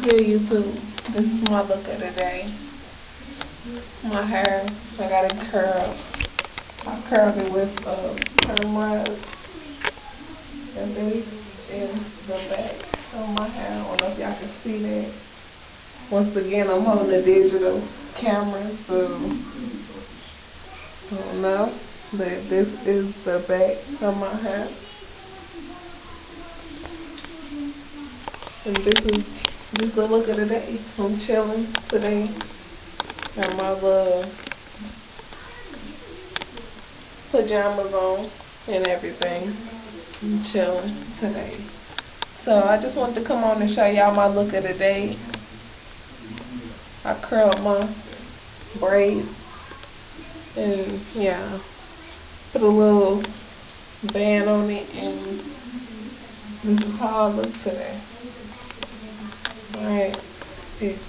Good YouTube. This is my look of the day. My hair, I got it curled. I curled it with perm rug. And this is the back of my hair. I don't know if y'all can see that. Once again, I'm holding a digital camera, so I don't know. But this is the back of my hair. And this is just the look of the day. I'm chilling today. Got my little pajamas on and everything. I'm chilling today. So I just wanted to come on and show y'all my look of the day. I curled my braids and yeah, put a little band on it, and this is how I look today. Alright, peace.